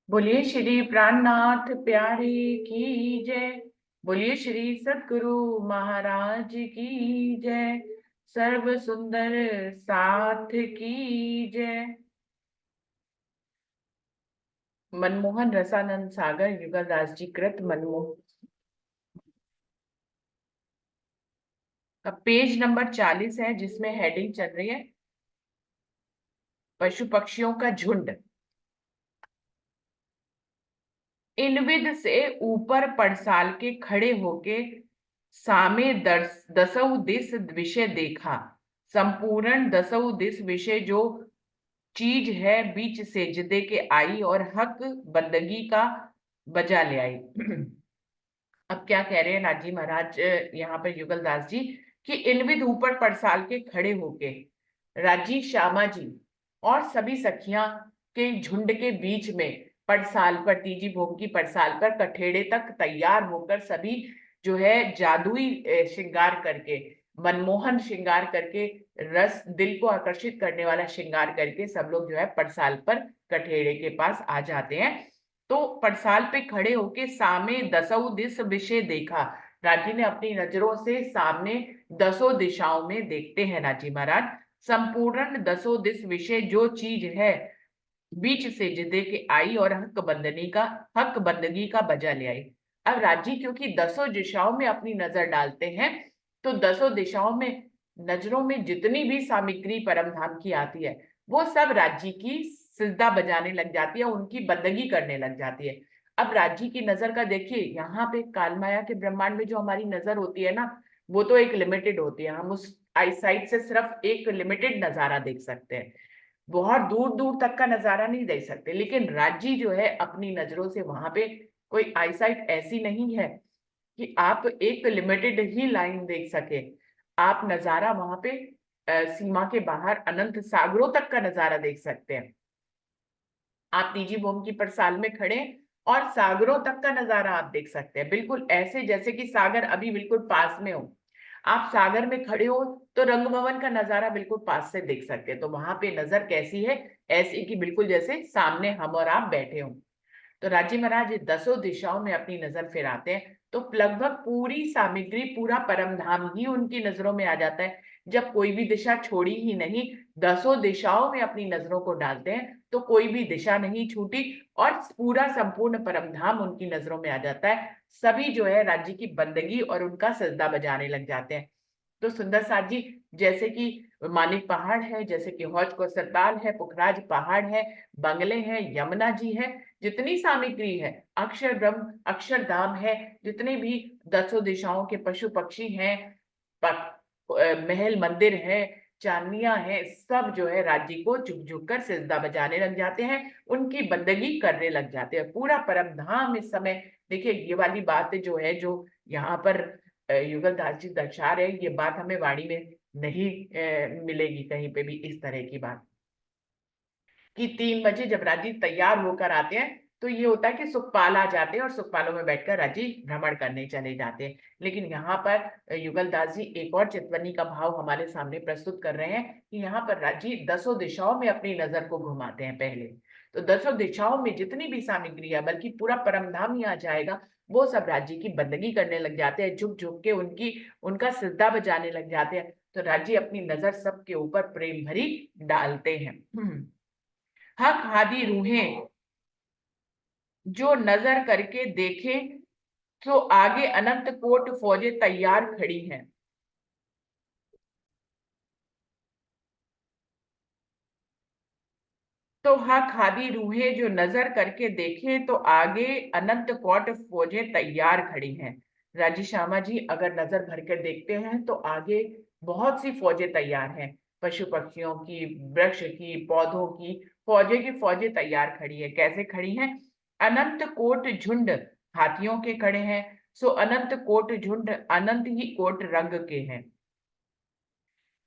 बोलिए श्री प्राणनाथ प्यारे की जय। बोलिए श्री सद्गुरु महाराज की जय। सर्व सुंदर साथ की जय। मनमोहन रसानंद सागर युगल दास जी कृत मनमोहन। अब पेज नंबर 40 है जिसमें हेडिंग चल रही है पशु पक्षियों का झुंड। इनविद से ऊपर पड़साल के खड़े होके सामे दसऊ दिस विषय देखा। संपूर्ण दसऊ दिस विषय जो चीज है बीच सेजदे के आई और हक बंदगी का बजा ले आई। अब क्या कह रहे हैं राजी महाराज यहाँ पर युगल दास जी कि इनविद ऊपर पड़साल के खड़े होके राजी श्यामा जी और सभी सखियां के झुंड के बीच में पड़साल पर तीजी भोग की पड़साल पर कठेड़े तक तैयार होकर सभी जो है जादुई श्रृंगार करके मनमोहन श्रृंगार करके रस दिल को आकर्षित करने वाला श्रृंगार करके सब लोग जो है पड़साल पर कठेड़े के पास आ जाते हैं। तो पड़साल पे खड़े होके सामे दसों दिस विषय देखा। राजी ने अपनी नजरों से सामने दसों दिशाओं में देखते हैं राजी महाराज। संपूर्ण दसों दिस विषय जो चीज है बीच से जिदे के आई और हक बंदगी का बजा ले आई। अब राजी क्योंकि दसों दिशाओं में अपनी नजर डालते हैं तो दसों दिशाओं में नजरों में जितनी भी सामग्री परम धाम की आती है वो सब राज्य की सिजदा बजाने लग जाती है, उनकी बंदगी करने लग जाती है। अब राज्य की नजर का देखिए, यहाँ पे कालमाया के ब्रह्मांड में जो हमारी नजर होती है ना वो तो एक लिमिटेड होती है। हम उस आईसाइट से सिर्फ एक लिमिटेड नजारा देख सकते हैं, बहुत दूर दूर तक का नजारा नहीं देख सकते। लेकिन राज्य जो है अपनी नजरों से वहां पे कोई आईसाइट ऐसी नहीं है कि आप एक लिमिटेड ही लाइन देख सके। आप नजारा वहां पे सीमा के बाहर अनंत सागरों तक का नजारा देख सकते हैं। आप निजी भूमि की पड़साल में खड़े और सागरों तक का नजारा आप देख सकते हैं, बिल्कुल ऐसे जैसे कि सागर अभी बिल्कुल पास में हो। आप सागर में खड़े हो तो रंग भवन का नजारा बिल्कुल पास से देख सकते हैं। तो वहां पे नजर कैसी है, ऐसी कि बिल्कुल जैसे सामने हम और आप बैठे हो। तो राजी महाराज दसों दिशाओं में अपनी नजर फिराते हैं तो लगभग पूरी सामग्री पूरा परम धाम ही उनकी नजरों में आ जाता है। जब कोई भी दिशा छोड़ी ही नहीं, दसों दिशाओं में अपनी नजरों को डालते हैं तो कोई भी दिशा नहीं छूटी और पूरा संपूर्ण परम धाम उनकी नजरों में आ जाता है। सभी जो है राज्य की बंदगी और उनका सजदा बजाने लग जाते हैं। तो सुंदर साथ जी, जैसे कि मानिक पहाड़ है, जैसे कि हौज कोसरताल है, पुखराज पहाड़ है, बंगले हैं, यमुना जी है, जितनी सामग्री है, अक्षर ब्रह्म अक्षरधाम है, जितने भी दसों दिशाओं के पशु पक्षी हैं, महल मंदिर है, चांदनियां हैं, सब जो है राज्य को झुक झुक कर सिजदा बजाने लग जाते हैं, उनकी बंदगी करने लग जाते हैं। पूरा परम धाम इस समय देखिए, ये वाली बात जो है जो यहाँ पर युगल दास जी दर्शा रहे हैं, ये बात हमें वाणी में नहीं मिलेगी कहीं पे भी इस तरह की बात। कि 3 बजे जब राजीव तैयार होकर आते हैं तो ये होता है कि सुखपाल आ जाते हैं और सुखपालों में बैठकर राजीव भ्रमण करने चले जाते हैं। लेकिन यहाँ पर युगल दास जी एक और चितवनी का भाव हमारे सामने प्रस्तुत कर रहे हैं कि यहाँ पर राजीव दसों दिशाओं में अपनी नजर को घुमाते हैं पहले। तो दसों दिशाओं में जितनी भी सामग्री है, बल्कि पूरा परमधाम ही आ जाएगा, वो सब राज्य की बंदगी करने लग जाते हैं, झुक झुक के उनकी उनका सिजदा बजाने लग जाते हैं। तो राज्य अपनी नजर सबके ऊपर प्रेम भरी डालते हैं। हक हादी रूहें जो नजर करके देखे तो आगे अनंत कोट फौजें तैयार खड़ी हैं। तो हक हादी रूहें जो नजर करके देखे तो आगे अनंत कोट फौजें तैयार खड़ी हैं। राजी श्यामा जी अगर नजर भर कर देखते हैं तो आगे बहुत सी फौजें तैयार हैं, पशु पक्षियों की, वृक्ष की, पौधों की, फौजें की फौजें तैयार खड़ी है। कैसे खड़ी हैं? अनंत कोट झुंड हाथियों के खड़े हैं। सो अनंत कोट झुंड अनंत ही कोट रंग के हैं।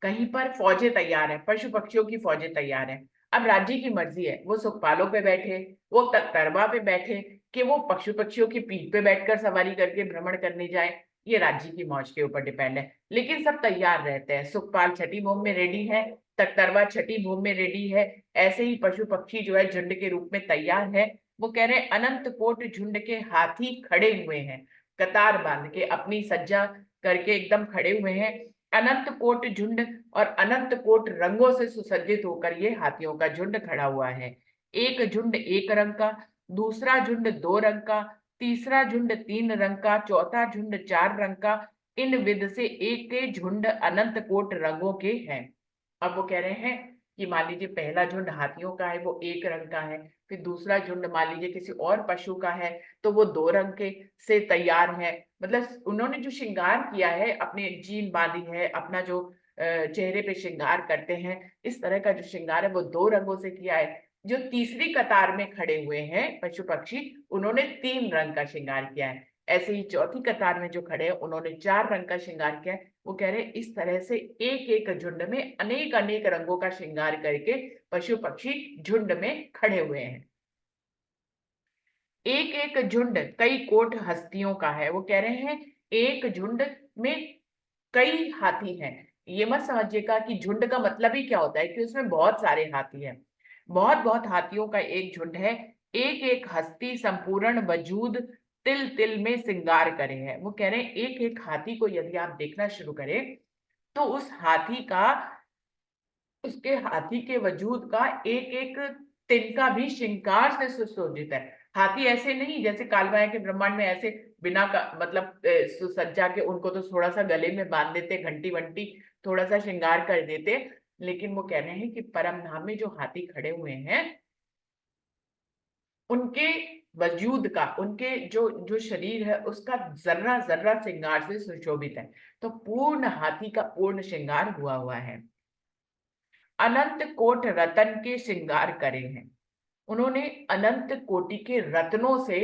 कहीं पर फौजें तैयार हैं, पशु पक्षियों की फौजें तैयार हैं। अब राज्य की मर्जी है, वो सुखपालों पे बैठे, वो तख्तरवा पे बैठे, कि वो पशु पक्षियों की पीठ पे बैठकर सवारी करके भ्रमण करने जाए। ये राज्य की मौज के ऊपर डिपेंड है, लेकिन सब तैयार रहते हैं। सुखपाल छठी भूमि में रेडी है, तख्तरवा छठी भूमि में रेडी है, ऐसे ही पशु पक्षी जो है झुंड के रूप में तैयार है। वो कह रहे हैं अनंत कोट झुंड के हाथी खड़े हुए हैं, कतार बांध के अपनी सज्जा करके एकदम खड़े हुए हैं। अनंत कोट झुंड और अनंत कोट रंगों से सुसज्जित होकर ये हाथियों का झुंड खड़ा हुआ है। एक झुंड एक रंग का, दूसरा झुंड दो रंग का, तीसरा झुंड तीन रंग का, चौथा झुंड चार रंग का। इन विध से एक झुंड अनंत कोट रंगों के हैं। अब वो कह रहे हैं कि मान लीजिए पहला झुंड हाथियों का है, वो एक रंग का है। फिर दूसरा झुंड मान लीजिए किसी और पशु का है, तो वो दो रंग के से तैयार है। मतलब उन्होंने जो श्रृंगार किया है, अपने जीन बांधी है, अपना जो चेहरे पे श्रृंगार करते हैं, इस तरह का जो श्रृंगार है वो दो रंगों से किया है। जो तीसरी कतार में खड़े हुए हैं पशु पक्षी, उन्होंने तीन रंग का श्रृंगार किया है। ऐसे ही चौथी कतार में जो खड़े हैं, उन्होंने चार रंग का श्रृंगार किया है। वो कह रहे हैं इस तरह से एक एक झुंड में अनेक अनेक रंगों का श्रृंगार करके पशु पक्षी झुंड में खड़े हुए हैं। एक एक झुंड कई कोट हस्तियों का है। वो कह रहे हैं एक झुंड में कई हाथी हैं। ये मत समझिएगा कि झुंड का मतलब ही क्या होता है कि उसमें बहुत सारे हाथी हैं। बहुत बहुत हाथियों का एक झुंड है। एक एक हस्ती संपूर्ण वजूद तिल तिल में श्रृंगार करे है। वो कह रहे हैं एक एक हाथी को यदि आप देखना शुरू करें, तो उस हाथी का, उसके हाथी के वजूद का एक एक तिनका भी श्रृंगार से सुशोभित है। हाथी ऐसे नहीं जैसे कालबाया के ब्रह्मांड में ऐसे बिना का मतलब सुसज्जा के, उनको तो थोड़ा सा गले में बांध देते, घंटी वंटी थोड़ा सा श्रृंगार कर देते। लेकिन वो कह रहे हैं कि परम धाम में जो हाथी खड़े हुए हैं, उनके वजूद का, उनके जो जो शरीर है उसका जर्रा जर्रा श्रृंगार से सुशोभित है। तो पूर्ण हाथी का पूर्ण श्रृंगार हुआ हुआ है। अनंत कोट रतन के श्रृंगार करे हैं। उन्होंने अनंत कोटि के रत्नों से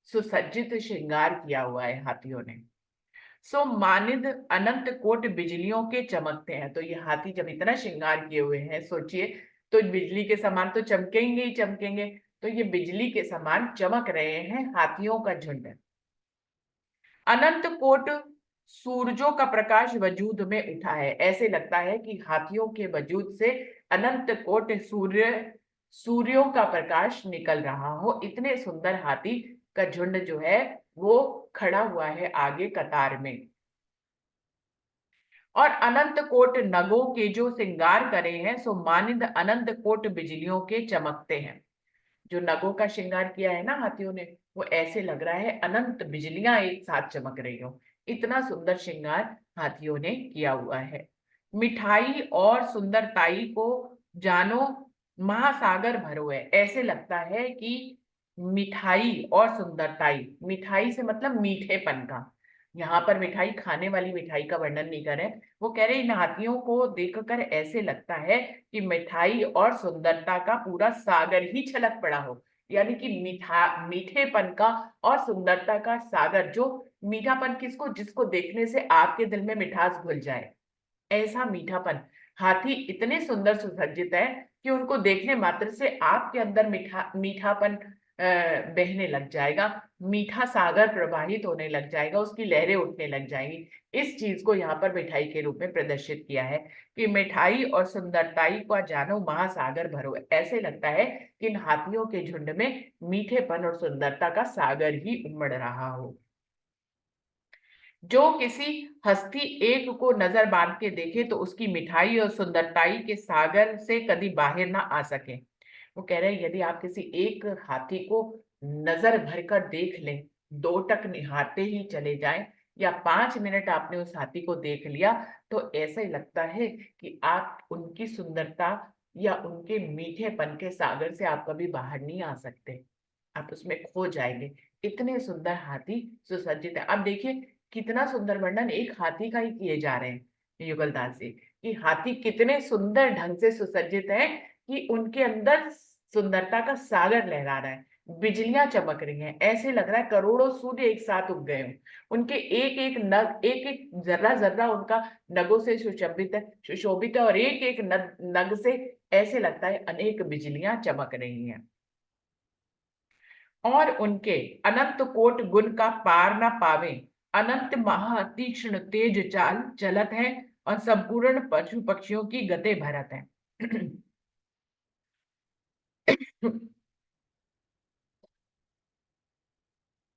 सुसज्जित श्रृंगार किया हुआ है हाथियों ने। सो मानिद अनंत कोट बिजलियों के चमकते हैं। तो ये हाथी जब इतना श्रृंगार किए हुए हैं, सोचिए, तो बिजली के समान तो चमकेंगे ही चमकेंगे। तो ये बिजली के समान चमक रहे हैं हाथियों का झुंड। अनंत कोट सूरजों का प्रकाश वजूद में उठा है। ऐसे लगता है कि हाथियों के वजूद से अनंत कोट सूर्यों का प्रकाश निकल रहा हो। इतने सुंदर हाथी का झुंड जो है वो खड़ा हुआ है आगे कतार में। और अनंत कोट नगों के जो श्रृंगार करे हैं, सो मानिंद अनंत कोट बिजलियों के चमकते हैं। जो नगों का श्रृंगार किया है ना हाथियों ने, वो ऐसे लग रहा है अनंत बिजलियां एक साथ चमक रही हो। इतना सुंदर श्रृंगार हाथियों ने किया हुआ है। मिठाई और सुंदरताई को जानो महासागर भरो है। ऐसे लगता है कि मिठाई और सुंदरताई, मिठाई से मतलब मीठेपन का, यहाँ पर मिठाई खाने वाली मिठाई का वर्णन नहीं कर रहे। वो कह रहे इन हाथियों को देखकर ऐसे लगता है कि मिठाई और सुंदरता का पूरा सागर ही छलक पड़ा हो। यानी कि मीठेपन का और सुंदरता का सागर। जो मीठापन किसको, जिसको देखने से आपके दिल में मिठास घुल जाए, ऐसा मीठापन। हाथी इतने सुंदर सुसज्जित है कि उनको देखने मात्र से आपके अंदर मीठापन बहने लग जाएगा। मीठा सागर प्रवाहित होने लग जाएगा, उसकी लहरें उठने लग जाएंगी। इस चीज को यहाँ पर मिठाई के रूप में प्रदर्शित किया है कि मिठाई और सुंदरताई को जानो महासागर भरो। ऐसे लगता है कि इन हाथियों के झुंड में मीठेपन और सुंदरता का सागर ही उमड़ रहा हो। जो किसी हस्ती एक को नजर बांध के देखे, तो उसकी मिठाई और सुंदरताई के सागर से कभी बाहर ना आ सके। वो कह रहे हैं यदि आप किसी एक हाथी को नजर भरकर देख लें, दो टक निहारते ही चले जाएं, या 5 मिनट आपने उस हाथी को देख लिया, तो ऐसा ही लगता है कि आप उनकी सुंदरता या उनके मीठेपन के सागर से आप कभी बाहर नहीं आ सकते। आप उसमें खो जाएंगे। इतने सुंदर हाथी सुसज्जित है। अब देखिए कितना सुंदर वर्णन एक हाथी का ही किए जा रहे हैं युगलदास जी, कि हाथी कितने सुंदर ढंग से सुसज्जित है कि उनके अंदर सुंदरता का सागर लहरा रहा है। बिजलियां चमक रही हैं, ऐसे लग रहा है करोड़ों सूर्य एक साथ उग गए हों। उनके एक एक नग, एक एक जर्रा जर्रा उनका नगों से सुशोभित है, सुशोभित है। और एक एक नग से ऐसे लगता है अनेक बिजलियां चमक रही हैं। और उनके अनंत कोट गुण का पार न पावे, अनंत महा तीक्ष्ण तेज चाल चलत है, और संपूर्ण पशु पक्षियों की गते भरत है।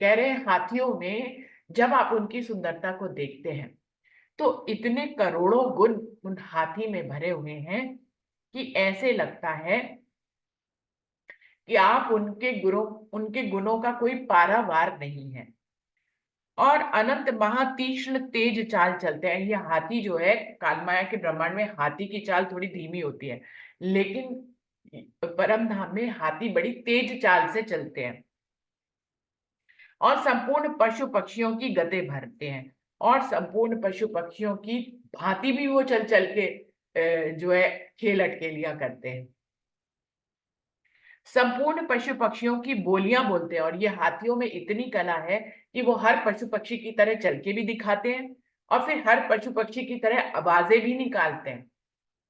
कह रहे हैं हाथियों में जब आप उनकी सुंदरता को देखते हैं तो इतने करोड़ों गुण उन हाथी में भरे हुए हैं कि ऐसे लगता है कि आप उनके गुणों का कोई पारावार नहीं है। और अनंत महातीक्ष्ण तेज चाल चलते हैं ये हाथी जो है। कालमाया के ब्रह्मांड में हाथी की चाल थोड़ी धीमी होती है, लेकिन परम धाम में हाथी बड़ी तेज चाल से चलते हैं और संपूर्ण पशु पक्षियों की गति भरते हैं। और संपूर्ण पशु पक्षियों की भांति भी वो चल चल के जो है खेल अटकेलियां करते हैं। संपूर्ण पशु पक्षियों की बोलियां बोलते हैं और ये हाथियों में इतनी कला है कि वो हर पशु पक्षी की तरह चल के भी दिखाते हैं और फिर हर पशु पक्षी की तरह आवाजें भी निकालते हैं।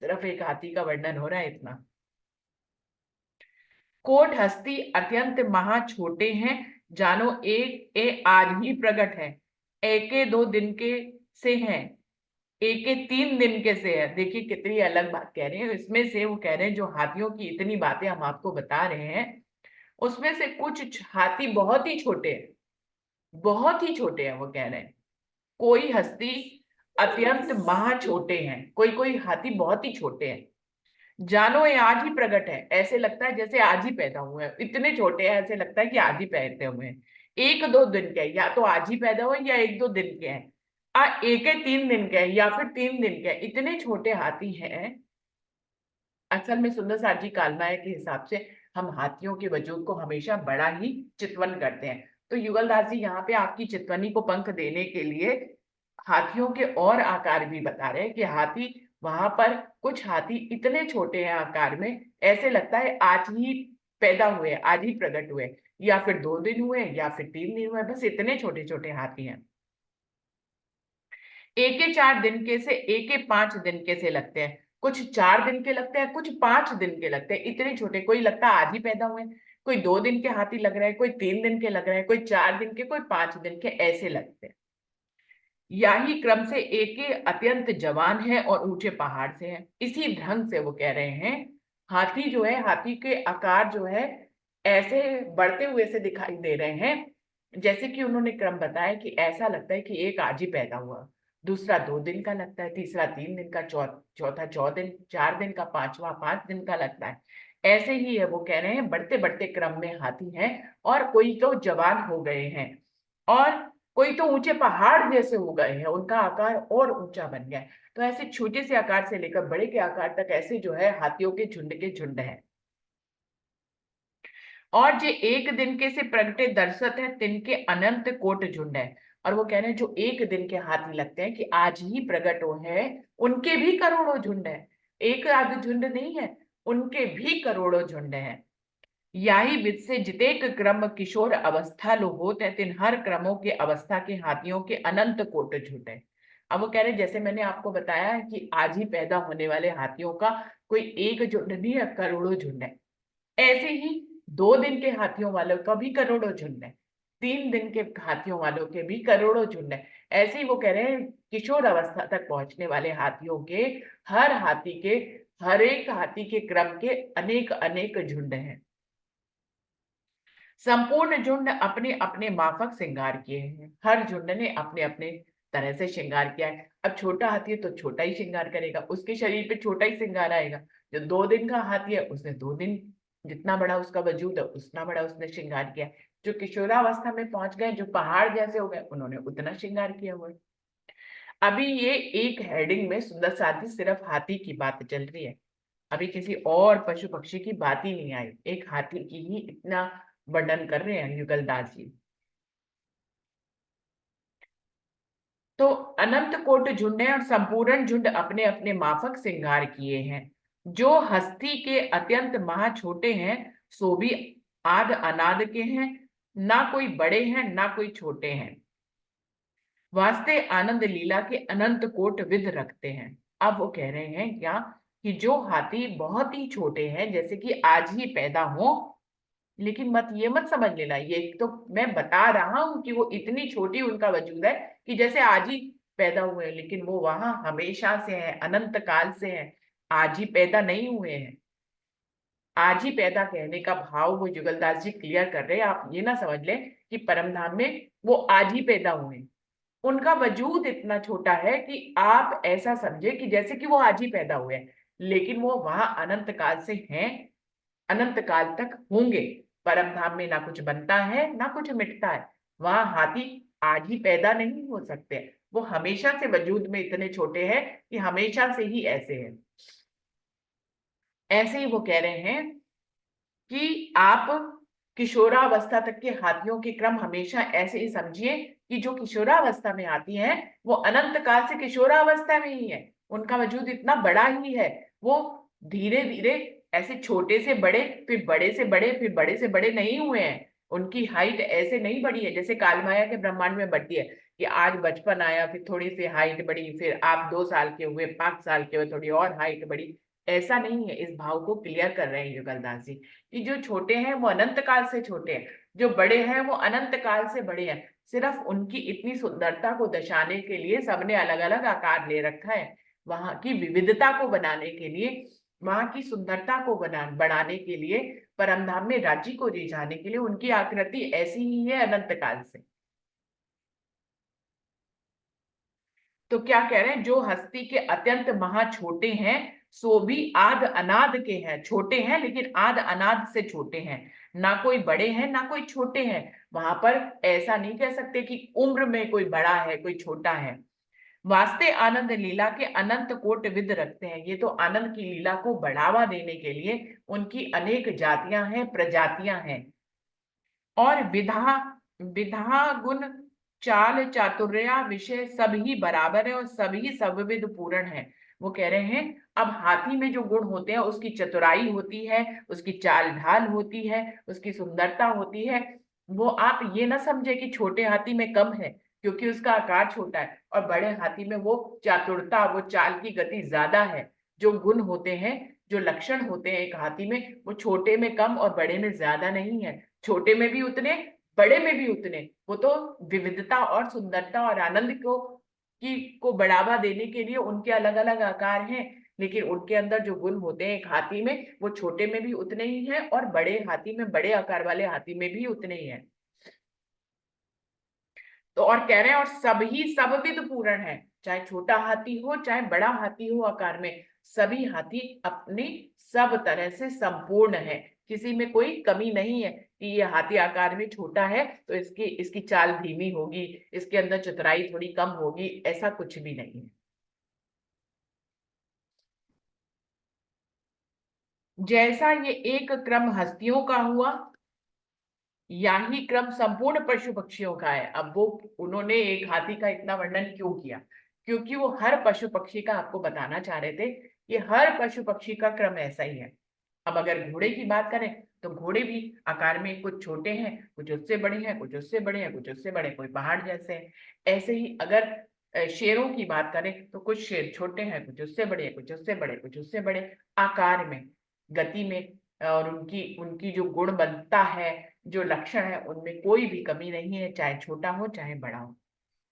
सिर्फ एक हाथी का वर्णन हो रहा है इतना। कोट हस्ती अत्यंत महा छोटे हैं, जानो एक ए आज ही प्रकट है। एके 2 दिन के से हैं, एके 3 दिन के से है। देखिए कितनी अलग बात कह रहे हैं। इसमें से वो कह रहे हैं जो हाथियों की इतनी बातें हम आपको बता रहे हैं उसमें से कुछ हाथी बहुत ही छोटे हैं, बहुत ही छोटे हैं। वो कह रहे हैं कोई हस्ती अत्यंत महा छोटे हैं, कोई कोई हाथी बहुत ही छोटे हैं। जानो ये आज ही प्रकट है, ऐसे लगता है जैसे आज ही पैदा हुए हैं। इतने छोटे हैं ऐसे लगता है कि आज ही पैदा हुए हैं। 1-2 दिन के हैं, या तो आज ही पैदा हुए या 1-2 दिन के हैं। एक है 3 दिन के हैं या फिर 3 दिन के हैं। इतने छोटे हाथी हैं। असल में सुंदर सार जी कालनाय के हिसाब से हम हाथियों के वजूद को हमेशा बड़ा ही चितवन करते हैं। तो युगलदास जी यहाँ पे आपकी चितवनी को पंख देने के लिए हाथियों के और आकार भी बता रहे हैं कि हाथी वहां पर कुछ हाथी इतने छोटे हैं आकार में, ऐसे लगता है आज ही पैदा हुए, आज ही प्रकट हुए, या फिर 2 दिन हुए या फिर 3 दिन हुए। बस इतने छोटे छोटे हाथी हैं। एके 4 दिन के से एके 5 दिन के से लगते हैं। कुछ 4 दिन के लगते हैं, कुछ 5 दिन के लगते हैं। इतने छोटे, कोई लगता है आज ही पैदा हुए, कोई 2 दिन के हाथी लग रहा है, कोई 3 दिन के लग रहा है, कोई 4 दिन के, कोई 5 दिन के, ऐसे लगते हैं। यही क्रम से एके अत्यंत जवान है और ऊंचे पहाड़ से है। इसी ढंग से वो कह रहे हैं हाथी जो है, हाथी के आकार जो है ऐसे बढ़ते हुए से दिखाई दे रहे हैं। जैसे कि उन्होंने क्रम बताया कि ऐसा लगता है कि एक आज ही पैदा हुआ, दूसरा 2 दिन का लगता है, तीसरा 3 दिन का, चौथा 4 दिन का, पांचवा 5 दिन का लगता है। ऐसे ही है। वो कह रहे हैं बढ़ते बढ़ते क्रम में हाथी हैं और कोई तो जवान हो गए हैं और कोई तो ऊंचे पहाड़ जैसे हो गए हैं, उनका आकार और ऊंचा बन गया है। तो ऐसे छोटे से आकार से लेकर बड़े के आकार तक ऐसे जो है हाथियों के झुंड है। और जो 1 दिन के से प्रगटे दर्शत है तिनके अनंत कोट झुंड है। और वो कह रहे हैं जो 1 दिन के हाथी लगते हैं कि आज ही प्रकट हो है, उनके भी करोड़ों झुंड है। एक आध झुंड नहीं है, उनके भी करोड़ों झुंड है। याही विद से जितेक क्रम किशोर अवस्था लो होत है, तिन हर क्रमों के अवस्था के हाथियों के अनंत कोट झुंड। अब वो कह रहे हैं जैसे मैंने आपको बताया है कि आज ही पैदा होने वाले हाथियों का कोई एक झुंड नहीं है, करोड़ों झुंड है। ऐसे ही 2 दिन के हाथियों वालों का भी करोड़ों झुंड है, 3 दिन के हाथियों वालों के भी करोड़ों झुंड है। ऐसे ही वो कह रहे हैं किशोर अवस्था तक पहुंचने वाले हाथियों के, हर हाथी के, हर एक हाथी के क्रम के अनेक अनेक झुंड हैं। संपूर्ण झुंड अपने अपने माफक श्रृंगार किए हैं। हर झुंड ने अपने अपने तरह से श्रृंगार किया है। अब छोटा हाथी है तो छोटा ही श्रृंगार करेगा, उसके शरीर पे छोटा ही श्रृंगार आएगा। जो 2 दिन का हाथी है उसने 2 दिन, जितना बड़ा उसका वजूद है उतना बड़ा उसने श्रृंगार किया है। जो किशोरावस्था में पहुंच गए, जो पहाड़ जैसे हो गए, उन्होंने उतना श्रृंगार किया हुआ है। अभी ये एक हेडिंग में सुंदर साथी सिर्फ हाथी की बात चल रही है, अभी किसी और पशु पक्षी की बात ही नहीं आई। एक हाथी की ही इतना वर्णन कर रहे हैं युगल दास जी। तो अनंत कोट झुंड है और संपूर्ण झुंड अपने अपने माफक श्रृंगार किए हैं। जो हस्ती के अत्यंत महा छोटे हैं, सो भी आद अनाद के हैं। ना कोई बड़े हैं ना कोई छोटे हैं, वास्ते आनंद लीला के अनंत कोट विद रखते हैं। अब वो कह रहे हैं क्या कि जो हाथी बहुत ही छोटे हैं, जैसे कि आज ही पैदा हो, लेकिन मत ये मत समझ लेना, ये तो मैं बता रहा हूं कि वो इतनी छोटी उनका वजूद है कि जैसे आज ही पैदा हुए हैं, लेकिन वो वहां हमेशा से है, अनंत काल से है, आज ही पैदा नहीं हुए हैं। आज ही पैदा कहने का भाव वो जुगलदास जी क्लियर कर रहे हैं। आप ये ना समझ लें कि परमधाम में वो आज ही पैदा हुए। उनका वजूद इतना छोटा है कि आप ऐसा समझे कि जैसे कि वो आज ही पैदा हुए हैं, लेकिन वो वहां अनंत काल से हैं, अनंत काल तक होंगे। परम धाम में ना कुछ बनता है ना कुछ मिटता है। वहां हाथी आज ही पैदा नहीं हो सकते, वो हमेशा से वजूद में इतने छोटे हैं कि हमेशा से ही ऐसे हैं। ऐसे ही वो कह रहे हैं कि आप किशोरावस्था तक के हाथियों के क्रम हमेशा ऐसे ही समझिए कि जो किशोरावस्था में आती हैं वो अनंत काल से किशोरावस्था में ही है। उनका वजूद इतना बड़ा ही है। वो धीरे धीरे ऐसे छोटे से बड़े, फिर बड़े से बड़े, फिर बड़े से बड़े नहीं हुए हैं। उनकी हाइट ऐसे नहीं बढ़ी है जैसे कालमाया के ब्रह्मांड में बढ़ती है कि आज बचपन आया, फिर थोड़ी सी हाइट बढ़ी, फिर आप 2 साल के हुए, 5 साल के हुए, थोड़ी और हाइट बढ़ी। ऐसा नहीं है। इस भाव को क्लियर कर रहे हैं युगलदास जी कि जो छोटे हैं वो अनंत काल से छोटे हैं, जो बड़े हैं वो अनंत काल से बड़े हैं। सिर्फ उनकी इतनी सुंदरता को दर्शाने के लिए सबने अलग अलग आकार ले रखा है। वहां की विविधता को बनाने के लिए, वहां की सुंदरता को बढ़ाने के लिए, परमधाम में राज्य को रिझाने के लिए उनकी आकृति ऐसी ही है अनंत काल से। तो क्या कह रहे हैं, जो हस्ती के अत्यंत महा छोटे हैं सो भी आद अनाद के हैं। छोटे हैं लेकिन आद अनाद से छोटे हैं। ना कोई बड़े हैं ना कोई छोटे हैं। वहां पर ऐसा नहीं कह सकते कि उम्र में कोई बड़ा है कोई छोटा है। वास्ते आनंद लीला के अनंत कोट विद रखते हैं। ये तो आनंद की लीला को बढ़ावा देने के लिए उनकी अनेक जातियां हैं, प्रजातियां हैं। और विधा विधा गुण चाल चातुर्या विषय सब ही बराबर है और सभी सबविध पूर्ण है। वो कह रहे हैं अब हाथी में जो गुण होते हैं उसकी चतुराई होती है, उसकी चाल ढाल होती है, उसकी सुंदरता होती है। वो आप ये ना समझे कि छोटे हाथी में कम है क्योंकि उसका आकार छोटा है, और बड़े हाथी में वो चातुरता, वो चाल की गति ज्यादा है। जो गुण होते हैं, जो लक्षण होते हैं एक हाथी में, वो छोटे में कम और बड़े में ज्यादा नहीं है। छोटे में भी उतने, बड़े में भी उतने। वो तो विविधता और सुंदरता और आनंद को बढ़ावा देने के लिए उनके अलग अलग आकार हैं। लेकिन उनके अंदर जो गुण होते हैं एक हाथी में, वो छोटे में भी उतने ही हैं और बड़े हाथी में, बड़े आकार वाले हाथी में भी उतने ही हैं। तो और कह रहे हैं और सब ही सबविध पूर्ण है। चाहे छोटा हाथी हो चाहे बड़ा हाथी हो आकार में, सभी हाथी अपनी सब तरह से संपूर्ण है। किसी में कोई कमी नहीं है कि ये हाथी आकार में छोटा है तो इसकी इसकी चाल धीमी होगी, इसके अंदर चतुराई थोड़ी कम होगी, ऐसा कुछ भी नहीं है। जैसा ये एक क्रम हस्तियों का हुआ, यही क्रम संपूर्ण पशु पक्षियों का है। अब वो उन्होंने एक हाथी का इतना वर्णन क्यों किया? क्योंकि वो हर पशु पक्षी का आपको बताना चाह रहे थे कि हर पशु पक्षी का क्रम ऐसा ही है। अब अगर घोड़े की बात करें तो घोड़े भी आकार में कुछ छोटे हैं, कुछ उससे बड़े हैं, कुछ उससे बड़े हैं, कुछ उससे बड़े, कोई पहाड़ जैसे हैं। ऐसे ही अगर शेरों की बात करें तो कुछ शेर छोटे हैं, कुछ उससे बड़े हैं, कुछ उससे बड़े, कुछ उससे बड़े, आकार में, गति में, और उनकी उनकी जो गुण बनता है, जो लक्षण है, उनमें कोई भी कमी नहीं है, चाहे छोटा हो चाहे बड़ा हो।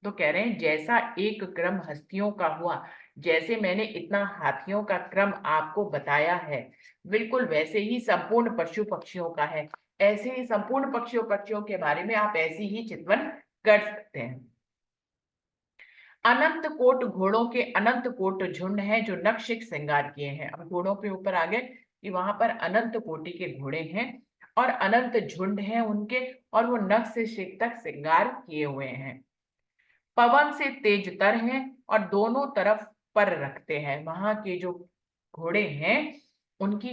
तो कह रहे हैं जैसा एक क्रम हस्तियों का हुआ, जैसे मैंने इतना हाथियों का क्रम आपको बताया है, बिल्कुल वैसे ही संपूर्ण पशु पक्षियों का है। ऐसे ही संपूर्ण पक्षियों पक्षियों के बारे में आप ऐसी ही चित्वन कर सकते हैं। अनंत कोट घोड़ों के अनंत कोट झुंड हैं जो नक्शिक श्रृंगार किए हैं। अब घोड़ों के ऊपर आ गए कि वहां पर अनंत कोटि के घोड़े हैं और अनंत झुंड हैं उनके, और वो नख से शिख तक श्रृंगार किए हुए हैं। पवन से तेजतर हैं और दोनों तरफ पर रखते हैं। वहां के जो घोड़े हैं उनकी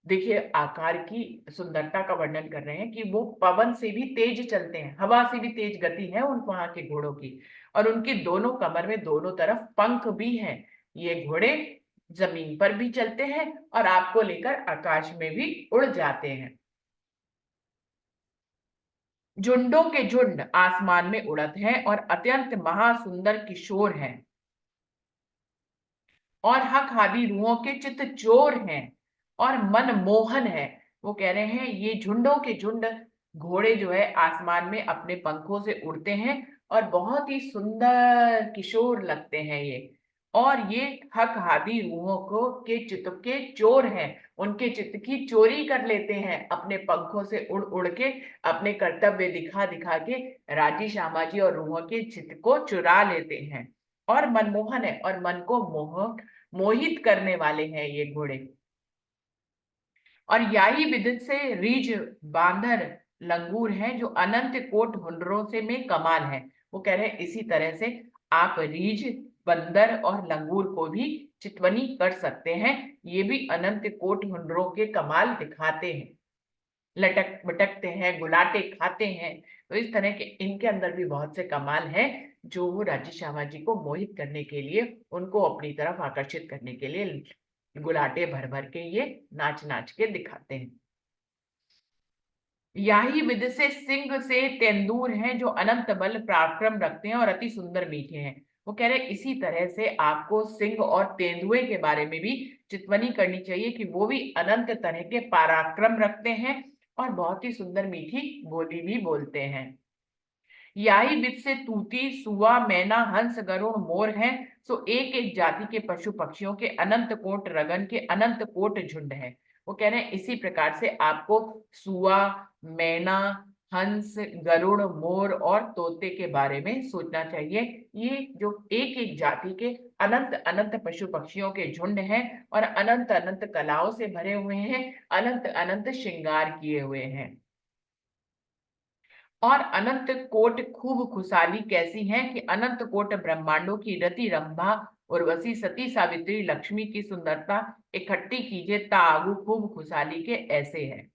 देखिए आकार की सुंदरता का वर्णन कर रहे हैं कि वो पवन से भी तेज चलते हैं, हवा से भी तेज गति है उन वहां के घोड़ों की। और उनकी दोनों कमर में दोनों तरफ पंख भी हैं। ये घोड़े जमीन पर भी चलते हैं और आपको लेकर आकाश में भी उड़ जाते हैं। झुंडों के झुंड आसमान में उड़त हैं और अत्यंत महासुंदर किशोर हैं और हक हादी रुओं के चित चोर हैं और मन मोहन है। वो कह रहे हैं ये झुंडों के झुंड घोड़े जो है आसमान में अपने पंखों से उड़ते हैं और बहुत ही सुंदर किशोर लगते हैं ये। और ये हक हादी रूहों को के चित्त के चोर हैं, उनके चित्त की चोरी कर लेते हैं, अपने पंखों से उड़ उड़ के, अपने कर्तव्य दिखा दिखा के राजी शामाजी और रूहों के चित्त को चुरा लेते हैं। और मनमोहन है, और मन को मोहित करने वाले हैं ये घोड़े। और याही विदित से रीझ बांदर लंगूर हैं, जो अनंत कोट हुनरों से में कमाल है। वो कह रहे हैं इसी तरह से आप रीझ, बंदर और लंगूर को भी चितवनी कर सकते हैं, ये भी अनंत कोट हुनरों के कमाल दिखाते हैं, लटक भटकते हैं, गुलाटे खाते हैं। तो इस तरह के इनके अंदर भी बहुत से कमाल हैं, जो वो राजी शामाजी को मोहित करने के लिए, उनको अपनी तरफ आकर्षित करने के लिए गुलाटे भर भर के ये नाच नाच के दिखाते हैं। याही विधि से सिंह से तेंदुर हैं, जो अनंत बल पराक्रम रखते हैं और अति सुंदर मीठे हैं। वो कह रहे हैं इसी तरह से आपको सिंह और तेंदुए के बारे में भी चितवनी करनी चाहिए कि वो भी अनंत तरह के पराक्रम रखते हैं और बहुत ही सुंदर मीठी बोली भी बोलते हैं। याही विद से तूती, सुआ, मैना, हंस, गरुड़, मोर हैं, सो एक एक जाति के पशु पक्षियों के अनंत कोट रगन के अनंत कोट झुंड है। वो कह रहे हैं इसी प्रकार से आपको सुआ, मैना, हंस, गरुड़, मोर और तोते के बारे में सोचना चाहिए। ये जो एक एक जाति के अनंत अनंत पशु पक्षियों के झुंड हैं और अनंत अनंत कलाओं से भरे हुए हैं, अनंत अनंत श्रृंगार किए हुए हैं। और अनंत कोट खूब खुशहाली कैसी है कि अनंत कोट ब्रह्मांडों की रति रंभा, उर्वशी, सती, सावित्री, लक्ष्मी की सुंदरता इकट्ठी कीजिए तागु खूब खुशहाली के ऐसे है।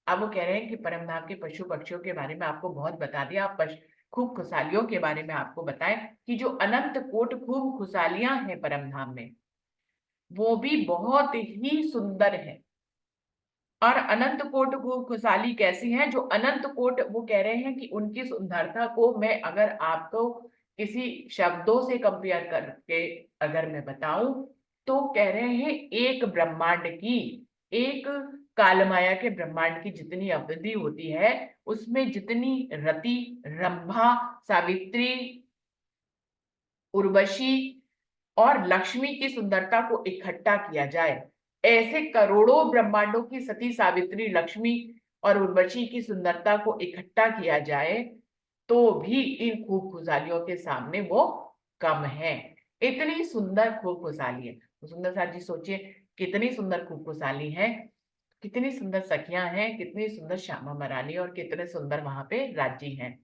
अब वो कह रहे हैं कि परम धाम के पशु पक्षियों के बारे में आपको बहुत बता दिया, आप खूब खुशहालियों के बारे में आपको बताएं कि जो अनंत कोट खूब खुशहालियां हैं परम धाम में, वो भी बहुत ही सुंदर है। और अनंत कोट को खुशहाली कैसी है, जो अनंत कोट, वो कह रहे हैं कि उनकी सुंदरता को मैं अगर आपको किसी शब्दों से कंपेयर करके अगर मैं बताऊं, तो कह रहे हैं एक ब्रह्मांड की, एक कालमाया के ब्रह्मांड की जितनी अवधि होती है, उसमें जितनी रति, रंभा, सावित्री, उर्वशी और लक्ष्मी की सुंदरता को इकट्ठा किया जाए, ऐसे करोड़ों ब्रह्मांडों की सती, सावित्री, लक्ष्मी और उर्वशी की सुंदरता को इकट्ठा किया जाए, तो भी इन खूब खुशहालियों के सामने वो कम है। इतनी सुंदर खूब खुशहाली है। तो सुंदर साथ जी सोचिए, कितनी सुंदर खूब खुशहाली है, कितनी सुंदर सखियां हैं, कितनी सुंदर श्यामा महारानी और कितने सुंदर वहां पे राज्य हैं,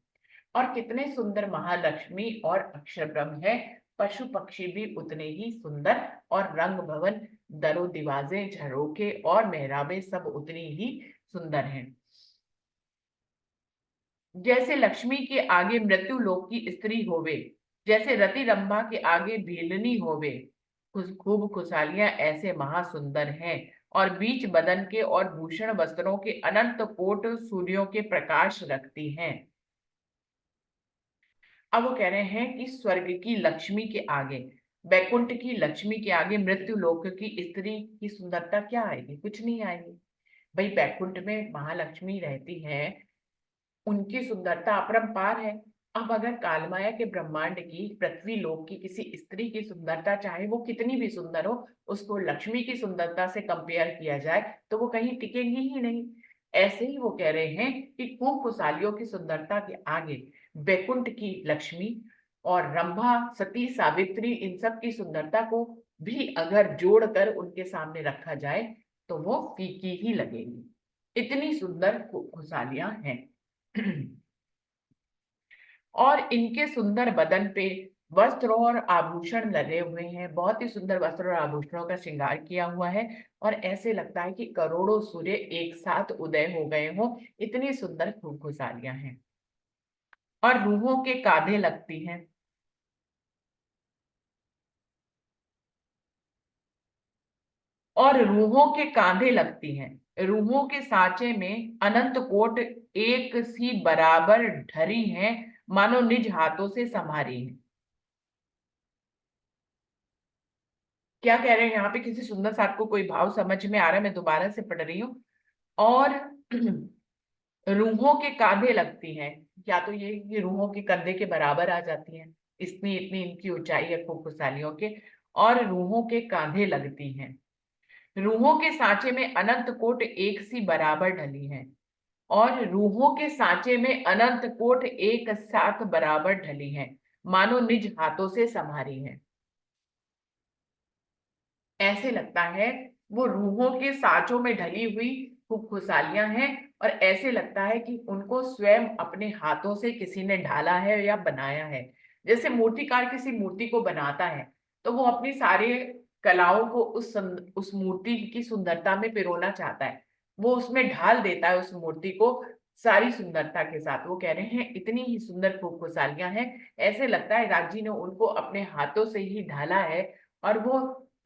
और कितने सुंदर महालक्ष्मी और अक्षर ब्रह्म है। पशु पक्षी भी उतने ही सुंदर, और रंग भवन, दरो दीवाजे, झरोके और मेहराबे सब उतनी ही सुंदर हैं। जैसे लक्ष्मी के आगे मृत्यु लोक की स्त्री होवे, जैसे रति रंभा के आगे भीलनी होवे, खूब खुशहालियां ऐसे महासुंदर हैं। और बीच बदन के और भूषण वस्त्रों के अनंत कोट सूर्यों के प्रकाश रखती हैं। अब वो कह रहे हैं कि स्वर्ग की लक्ष्मी के आगे, बैकुंठ की लक्ष्मी के आगे मृत्यु लोक की स्त्री की सुंदरता क्या आएगी, कुछ नहीं आएगी। भाई बैकुंठ में महालक्ष्मी रहती है, उनकी सुंदरता अपरंपार है। अब अगर कालमाया के ब्रह्मांड की, पृथ्वी लोक की किसी स्त्री की सुंदरता, चाहे वो कितनी भी सुंदर हो, उसको लक्ष्मी की सुंदरता से कंपेयर किया जाए, तो वो कहीं टिकेगी ही नहीं। ऐसे ही वो कह रहे हैं कि खूब खुशहालियों की सुंदरता के आगे बैकुंठ की लक्ष्मी और रंभा, सती, सावित्री, इन सब की सुंदरता को भी अगर जोड़कर उनके सामने रखा जाए, तो वो फीकी ही लगेगी। इतनी सुंदर खुशहालियां हैं। और इनके सुंदर बदन पे वस्त्र और आभूषण लगे हुए हैं, बहुत ही सुंदर वस्त्र और आभूषणों का श्रृंगार किया हुआ है, और ऐसे लगता है कि करोड़ों सूर्य एक साथ उदय हो गए हों, इतनी सुंदर खूब खुशहालियां हैं। और रूहों के कांधे लगती हैं, और रूहों के कांधे लगती हैं, रूहों के सांचे में अनंत कोट एक सी बराबर ढरी हैं, मानो निज हाथों से संभारी हैं। क्या कह रहे हैं यहाँ पे, किसी सुंदर साथ को कोई भाव समझ में आ रहा है, मैं दोबारा से पढ़ रही हूँ। और रूहों के कांधे लगती हैं, या तो ये कि रूहों के कंधे के बराबर आ जाती हैं, इतनी इतनी इनकी ऊंचाई है खूब खुशहालियों के, और रूहों के कांधे लगती हैं। रूहों के सांचे में अनंत कोट एक सी बराबर ढली हैं, और रूहों के सांचे में अनंत कोट एक साथ बराबर ढली हैं, मानो निज हाथों से संभारी हैं। ऐसे लगता है वो रूहों के सांचों में ढली हुई खूब खुशहालियां हैं, और ऐसे लगता है कि उनको स्वयं अपने हाथों से किसी ने ढाला है या बनाया है। जैसे मूर्तिकार किसी मूर्ति को बनाता है तो वो अपनी सारे कलाओं को उस मूर्ति की सुंदरता में पिरोना चाहता है, वो उसमें ढाल देता है उस मूर्ति को सारी सुंदरता के साथ। वो कह रहे हैं इतनी ही सुंदर खूब खुशहालियां हैं, ऐसे लगता है राजी ने उनको अपने हाथों से ही ढाला है, और वो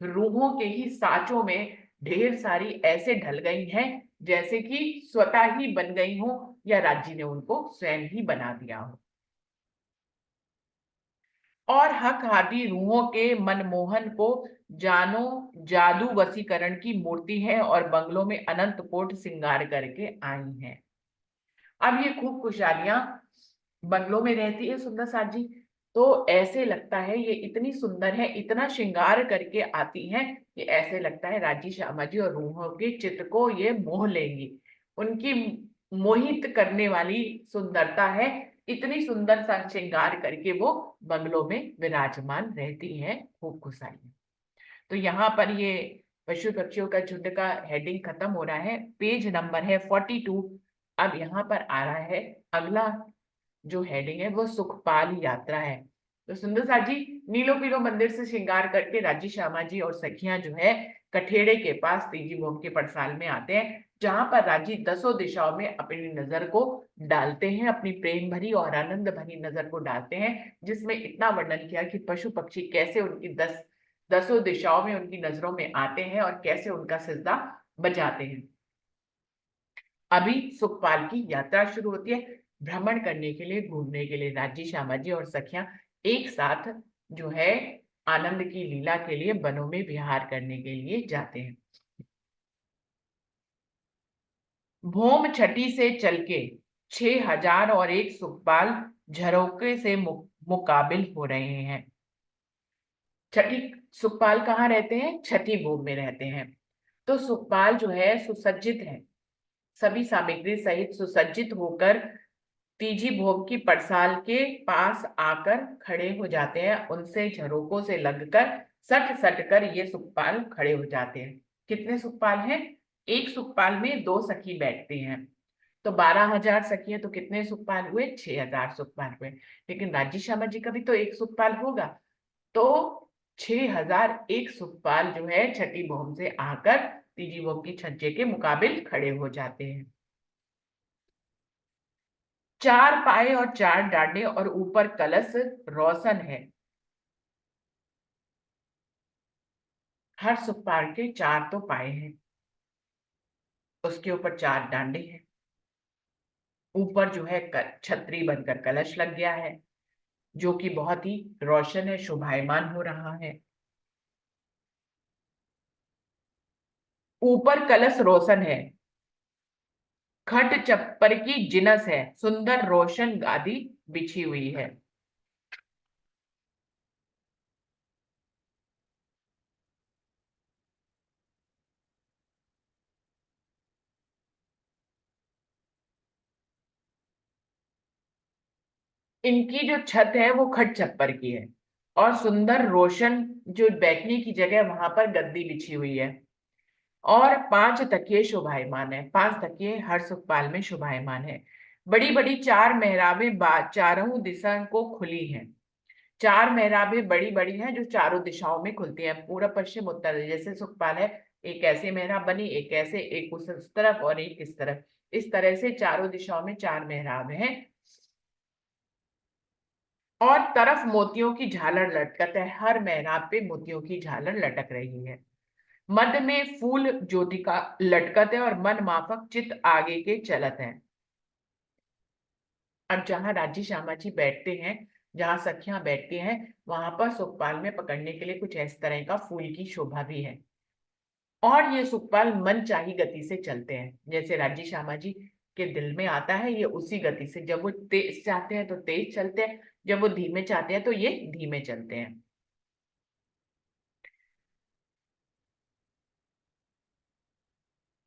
रूहों के ही सांचों में ढेर सारी ऐसे ढल गई हैं जैसे कि स्वतः ही बन गई हो, या राज्य ने उनको स्वयं ही बना दिया हो। और हक हाथी रूहों के मनमोहन को जानो जादू वसीकरण की मूर्ति है, और बंगलों में अनंत कोट श्रृंगार करके आई हैं। अब ये खूब खुशहालियां बंगलों में रहती है सुंदर साथ जी, तो ऐसे लगता है ये इतनी सुंदर है, इतना श्रृंगार करके आती हैं कि ऐसे लगता है राजी श्यामा जी और रूहों के चित्त को ये मोह लेंगी। उनकी मोहित करने वाली सुंदरता है, इतनी सुंदर सा श्रृंगार करके वो बंगलों में विराजमान रहती हैं खूब खुशहाली। तो यहाँ पर ये पशु पक्षियों का झुंड का हेडिंग खत्म हो रहा है, पेज नंबर है 42। अब यहाँ पर आ रहा है अगला जो हेडिंग है, वो सुखपाल यात्रा है। तो सुंदर सा जी नीलो पीलो मंदिर से श्रृंगार करके राजी श्यामा जी और सखियां जो है कठेड़े के पास तीजी भोग के पड़साल में आते हैं, जहां पर राजी दसों दिशाओं में अपनी नजर को डालते हैं, अपनी प्रेम भरी और आनंद भरी नजर को डालते हैं, जिसमें इतना वर्णन किया कि पशु पक्षी कैसे उनकी दसों दिशाओं में उनकी नजरों में आते हैं और कैसे उनका सिजदा बजाते हैं। अभी सुखपाल की यात्रा शुरू होती है, भ्रमण करने के लिए, घूमने के लिए राज्य श्यामा जी और सखियां एक साथ जो है आनंद की लीला के लिए वनों में विहार करने के लिए जाते हैं। भौम छठी से चल के 6001 सुखपाल झरोके से मुकाबिल हो रहे हैं। छठी सुखपाल कहाँ रहते हैं? छठी भूमि में रहते हैं। तो सुखपाल जो है सुसज्जित है, सभी सामग्री सहित सुसज्जित होकर तीजी भोग की पड़साल के पास आकर खड़े हो जाते हैं। उनसे झरोकों से लगकर सट सट कर ये सुखपाल खड़े हो जाते हैं। कितने सुखपाल हैं? एक सुखपाल में दो सखी बैठती हैं, तो 12,000 सखी है तो कितने सुखपाल हुए? 6,000 सुखपाल हुए। लेकिन राज्य श्यामा जी का भी तो एक सुखपाल होगा, तो 6,001 सुखपाल जो है छठी भोग से आकर तीजी भोग की छज्जे के मुकाबिल खड़े हो जाते हैं। चार पाए और चार डांडे और ऊपर कलश रोशन है। हर सुखपाल के चार तो पाए हैं, उसके ऊपर चार डांडे हैं, ऊपर जो है छतरी बनकर कलश लग गया है, जो कि बहुत ही रोशन है, शोभायमान हो रहा है। ऊपर कलश रोशन है, खट चप्पर की जिनस है, सुंदर रोशन गादी बिछी हुई है। इनकी जो छत है वो खट छप्पर की है, और सुंदर रोशन जो बैठने की जगह वहां पर गद्दी बिछी हुई है, और 5 तकिए शोभायमान है। 5 तकिए हर सुखपाल में शोभायमान है। बड़ी बड़ी चार मेहराबें चारों दिशा को खुली हैं। चार मेहराबें बड़ी बड़ी हैं जो चारों दिशाओं में खुलती हैं, पूरब पश्चिम उत्तर। जैसे सुखपाल है, एक ऐसे मेहराब बनी, एक ऐसे, एक उस तरफ और एक इस तरफ, इस तरह से चारों दिशाओं में चार मेहराब हैं। और तरफ मोतियों की झालर लटकत है, हर मेहराब पे मोतियों की झालर लटक रही है। मध्य में फूल ज्योतिका लटकत है, और मन माफक चित आगे के चलत है। अब जहां राजी श्यामा जी बैठते हैं, जहां सखियां बैठती हैं, वहां पर सुखपाल में पकड़ने के लिए कुछ इस तरह का फूल की शोभा भी है। और ये सुखपाल मन चाही गति से चलते हैं। जैसे राजी श्यामा जी के दिल में आता है, ये उसी गति से, जब वो तेज चाहते हैं तो तेज चलते हैं, जब वो धीमे चाहते हैं तो ये धीमे चलते हैं।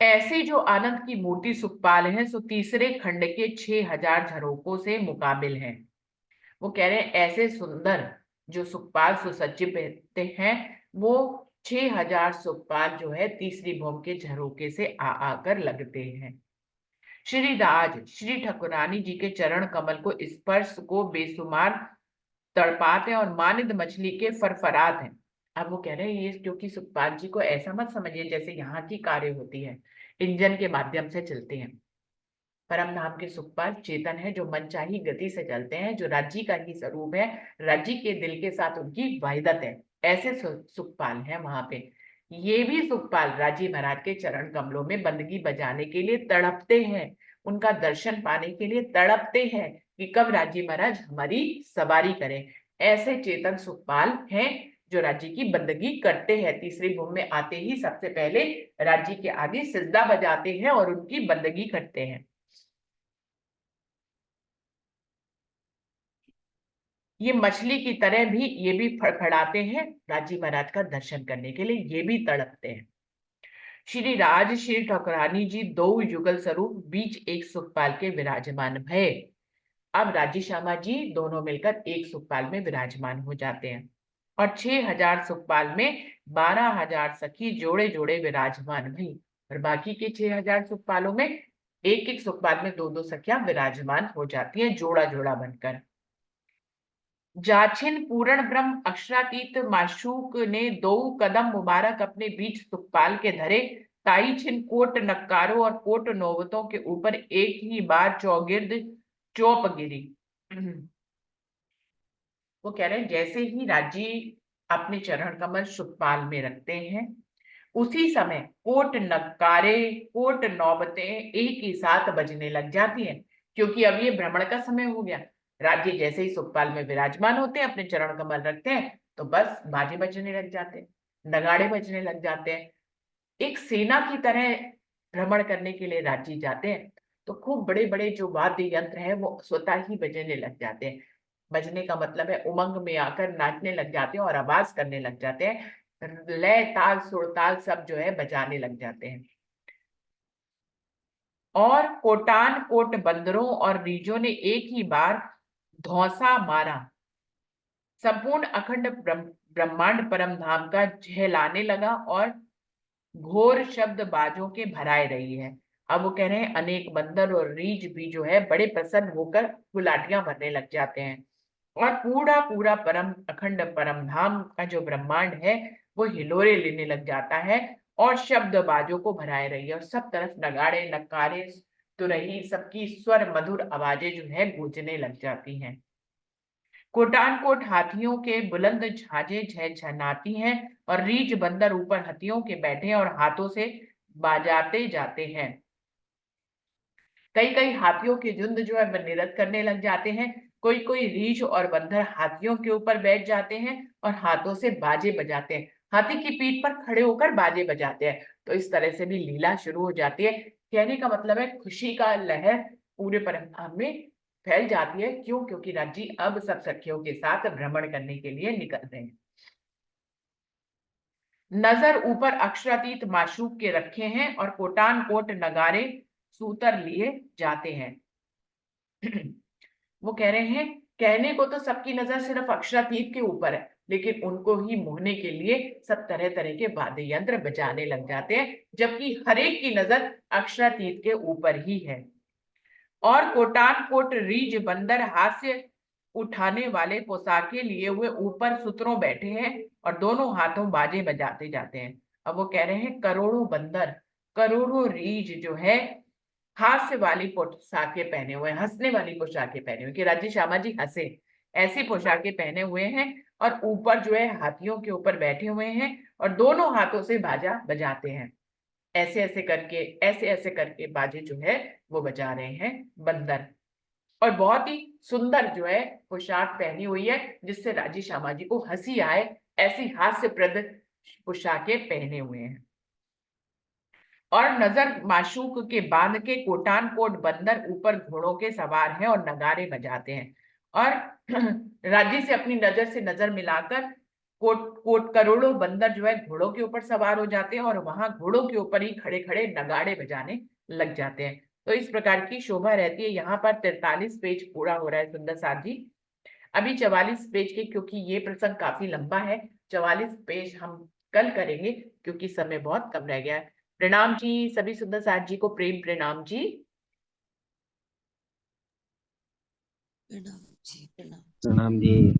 ऐसी जो आनंद की मूर्ति सुखपाल है, सो तीसरे खंड के 6,000 झरोकों से मुकाबिल है। वो कह रहे हैं ऐसे सुंदर जो सुखपाल सुसज्जित हैं, वो 6,000 सुखपाल जो है तीसरी भौम के झरोके से आ आकर लगते हैं। श्री राज श्री ठाकुरानी जी के चरण कमल को स्पर्श को बेसुमार तड़पाते हैं और मानिंद मछली के फरफरात हैं। अब वो कह रहे हैं ये क्योंकि सुखपाल जी को ऐसा मत समझिए जैसे यहाँ की कारें होती है, इंजन के माध्यम से चलते हैं। परम धाम के सुखपाल चेतन है, जो मनचाही गति से चलते हैं, जो राज्य का ही स्वरूप है, राज्य के दिल के साथ उनकी वाहिदत है। ऐसे सुखपाल हैं वहां पे। ये भी सुखपाल राजी महाराज के चरण कमलों में बंदगी बजाने के लिए तड़पते हैं, उनका दर्शन पाने के लिए तड़पते हैं कि कब राजी महाराज हमारी सवारी करें। ऐसे चेतन सुखपाल हैं जो राज्य की बंदगी करते हैं, तीसरी भूमि में आते ही सबसे पहले राज्य के आगे सिजदा बजाते हैं और उनकी बंदगी करते हैं। ये मछली की तरह भी ये भी फड़फड़ाते हैं, राजी महाराज का दर्शन करने के लिए ये भी तड़पते हैं। श्री राज श्री ठाकुरानी जी दो युगल स्वरूप बीच एक सुखपाल के विराजमान भय। अब राजी श्यामा जी दोनों मिलकर एक सुखपाल में विराजमान हो जाते हैं और 6,000 सुखपाल में 12,000 सखी जोड़े जोड़े विराजमान भई, और बाकी के 6,000 सुखपालों में एक एक सुखपाल में दो दो सखियां विराजमान हो जाती हैं जोड़ा जोड़ा बनकर। जाछिन पूर्ण ब्रह्म अक्षरातीत माशूक ने दो कदम मुबारक अपने बीच सुखपाल के धरे, ताई छिन कोट नक्कारों और कोट नौबतों के ऊपर एक ही बार चौगिर्द चौप गिरी। वो कह रहे हैं जैसे ही राजी अपने चरण कमल सुखपाल में रखते हैं, उसी समय कोट नक्कारे कोट नौबतें एक ही साथ बजने लग जाती हैं, क्योंकि अब ये भ्रमण का समय हो गया। राज्य जैसे ही सुखपाल में विराजमान होते हैं, अपने चरण कमल रखते हैं, तो बस बाजे बजने लग जाते हैं, नगाड़े बजने लग जाते हैं। एक सेना की तरह भ्रमण करने के लिए राज्य जाते हैं, तो खूब बड़े बड़े जो वाद्य यंत्र हैं वो स्वतः ही बजने लग जाते हैं। बजने का मतलब है उमंग में आकर नाचने लग जाते हैं और आवाज करने लग जाते हैं, लय ताल सुर ताल सब जो है बजाने लग जाते हैं। और कोटान कोट बंदरों और रीजों ने एक ही बार धौंसा मारा, संपूर्ण अखंड ब्रह्मांड परम धाम का झेलाने लगा और घोर शब्द बाजों के भराए रही है। अब वो कह रहे हैं अनेक बंदर और रीछ भी जो है बड़े प्रसन्न होकर गुलाटियां भरने लग जाते हैं, और पूरा पूरा परम अखंड परम धाम का जो ब्रह्मांड है वो हिलोरे लेने लग जाता है और शब्द बाजों को भराए रही है, और सब तरफ नगाड़े नक्कारे तुरही सबकी स्वर मधुर आवाजें जो है गूंजने लग जाती हैं। कोटान कोट हाथियों के बुलंद झांझे झनझनाती हैं और रीछ बंदर ऊपर हाथियों के बैठे और हाथों से बाजाते जाते हैं। कई कई हाथियों के झुंड जो है नृत्य करने लग जाते हैं, कोई कोई रीछ और बंदर हाथियों के ऊपर बैठ जाते हैं और हाथों से बाजे बजाते हैं, हाथी की पीठ पर खड़े होकर बाजे बजाते हैं। तो इस तरह से भी लीला शुरू हो जाती है। कहने का मतलब है खुशी का लहर पूरे परंपरा में फैल जाती है। क्यों? क्योंकि राज्य अब सब सखियों के साथ भ्रमण करने के लिए निकल रहे हैं। नजर ऊपर अक्षरातीत माशूक के रखे हैं और कोटान कोट नगारे सूतर लिए जाते हैं। वो कह रहे हैं कहने को तो सबकी नजर सिर्फ अक्षरातीत के ऊपर है, लेकिन उनको ही मोहने के लिए सब तरह तरह के वाद्य यंत्र बजाने लग जाते हैं, जबकि हर एक की नजर अक्षरातीत के ऊपर ही है। और कोटान कोट रीज बंदर हास्य उठाने वाले पोशाके लिए हुए ऊपर सुतरों बैठे हैं और दोनों हाथों बाजे बजाते जाते हैं। अब वो कह रहे हैं करोड़ों बंदर करोड़ों रीज जो है हास्य वाली पोशाकें पहने हुए हैं, हंसने वाली पोशाकें पहने हुए, कि राज्य श्यामा जी हंसे, ऐसी पोशाकें पहने हुए हैं और ऊपर जो है हाथियों के ऊपर बैठे हुए हैं और दोनों हाथों से बाजा बजाते हैं। ऐसे ऐसे करके बाजे जो है वो बजा रहे हैं बंदर, और बहुत ही सुंदर जो है पोशाक पहनी हुई है, जिससे राजी श्यामा जी को हंसी आए, ऐसी हास्यप्रद पोशाकें पहने हुए हैं। और नजर माशूक के बांध के कोटान कोट बंदर ऊपर घोड़ों के सवार हैं और नगाड़े बजाते हैं। और राज्य से अपनी नजर से नजर मिलाकर कोट कोट करोड़ों बंदर जो है घोड़ों के ऊपर सवार हो जाते हैं और वहां घोड़ों के ऊपर ही खड़े खड़े नगाड़े बजाने लग जाते हैं। तो इस प्रकार की शोभा रहती है। यहाँ पर 43 पेज पूरा हो रहा है सुंदर साथ जी। अभी 44 पेज के, क्योंकि ये प्रसंग काफी लंबा है, 44 पेज हम कल करेंगे क्योंकि समय बहुत कम रह गया है। प्रणाम जी सभी सुंदर साथ जी को, प्रेम प्रणाम जी। प्रणाम जी, प्रणाम। प्रणाम जी।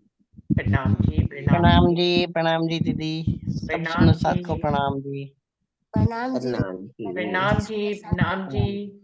प्रणाम जी, प्रणाम प्रणाम जी, जी, प्रणाम जी दीदी। सब प्रणाम सुंदर साथ को जी, प्रणाम जी। प्रणाम जी। प्रणाम जी। प्रणाम जी, प्रणाम जी।